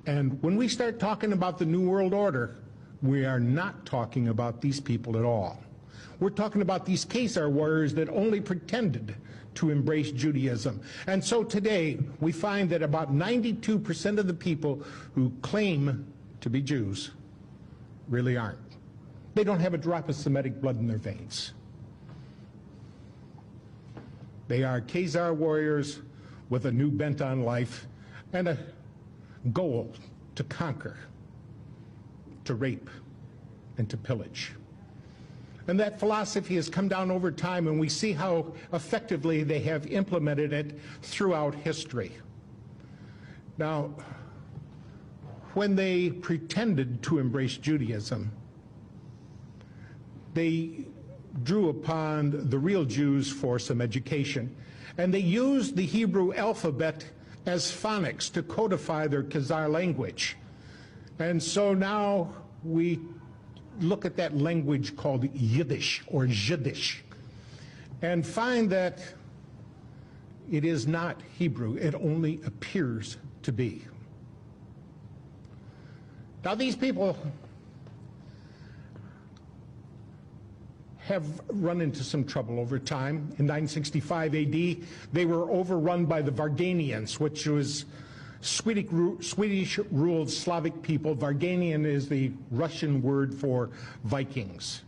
And when we start talking about the New World Order, we are not talking about these people at all. We're talking about these Khazar warriors that only pretended to embrace Judaism. And so today, we find that about 92% of the people who claim to be Jews really aren't. They don't have a drop of Semitic blood in their veins. They are Khazar warriors with a new bent on life and a goal to conquer, to rape, and to pillage. And that philosophy has come down over time, and we see how effectively they have implemented it throughout history. Now, when they pretended to embrace Judaism, they drew upon the real Jews for some education, and they used the Hebrew alphabet as phonics to codify their Khazar language. And so now we look at that language called Yiddish or Jiddish and find that it is not Hebrew. It only appears to be. Now these people have run into some trouble over time. In 965 AD, they were overrun by the Varganians, which was Swedish-ruled Slavic people. Varganian is the Russian word for Vikings.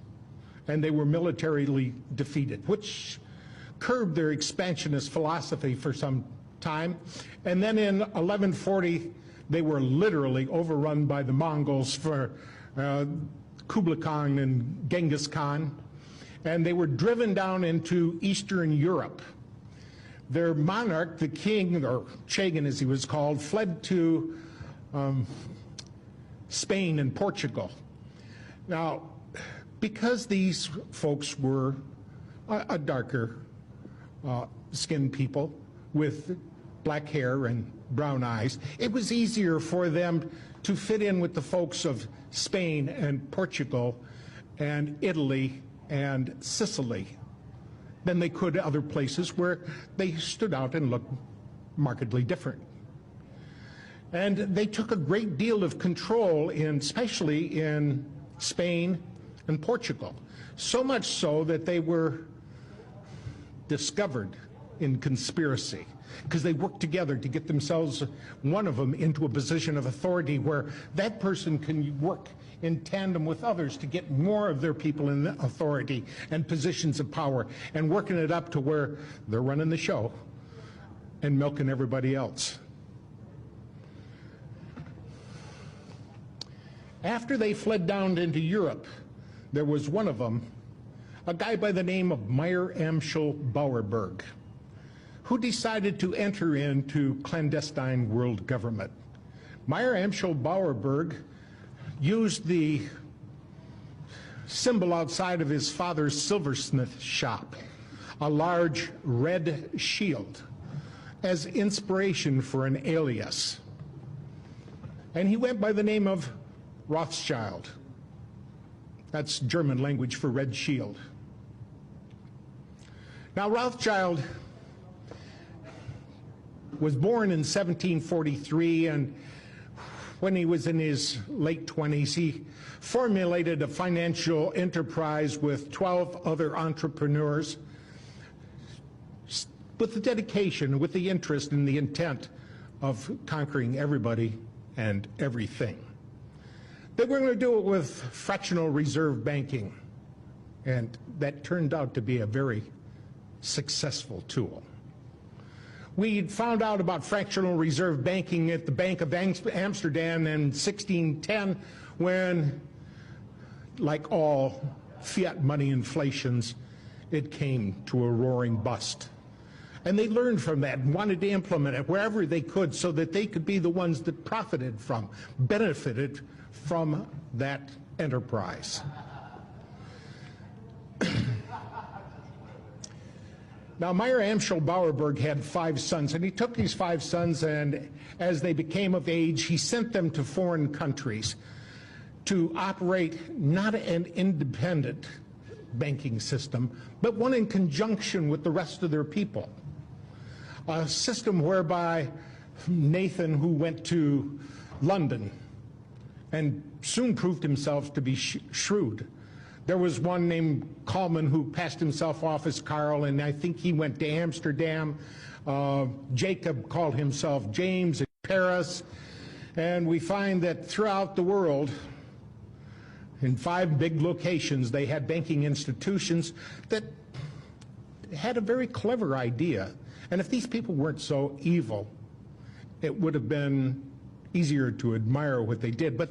And they were militarily defeated, which curbed their expansionist philosophy for some time. And then in 1140, they were literally overrun by the Mongols for Kublai Khan and Genghis Khan. And they were driven down into Eastern Europe. Their monarch, the king, or Chagan as he was called, fled to Spain and Portugal. Now, because these folks were a darker skinned people with black hair and brown eyes, it was easier for them to fit in with the folks of Spain and Portugal and Italy and Sicily than they could other places where they stood out and looked markedly different. And they took a great deal of control, especially in Spain and Portugal, so much so that they were discovered in conspiracy, because they worked together to get themselves, one of them, into a position of authority where that person can work in tandem with others to get more of their people in authority and positions of power, and working it up to where they're running the show and milking everybody else. After they fled down into Europe, there was one of them, a guy by the name of Meyer Amschel Bauerberg, who decided to enter into clandestine world government. Meyer Amschel Bauerberg used the symbol outside of his father's silversmith shop, a large red shield, as inspiration for an alias. And he went by the name of Rothschild. That's German language for red shield. Now, Rothschild was born in 1743, and when he was in his late 20s, he formulated a financial enterprise with 12 other entrepreneurs with the dedication, with the interest and the intent of conquering everybody and everything. They were going to do it with fractional reserve banking, and that turned out to be a very successful tool. We found out about fractional reserve banking at the Bank of Amsterdam in 1610 when, like all fiat money inflations, it came to a roaring bust. And they learned from that and wanted to implement it wherever they could so that they could be the ones that profited from, benefited from that enterprise. Now, Meyer Amschel Bauerberg had 5 sons, and he took these 5 sons, and as they became of age, he sent them to foreign countries to operate not an independent banking system, but one in conjunction with the rest of their people. A system whereby Nathan, who went to London and soon proved himself to be shrewd. There was one named Coleman who passed himself off as Carl, and I think he went to Amsterdam. Jacob called himself James in Paris. And we find that throughout the world, in 5 big locations, they had banking institutions that had a very clever idea. And if these people weren't so evil, it would have been easier to admire what they did. But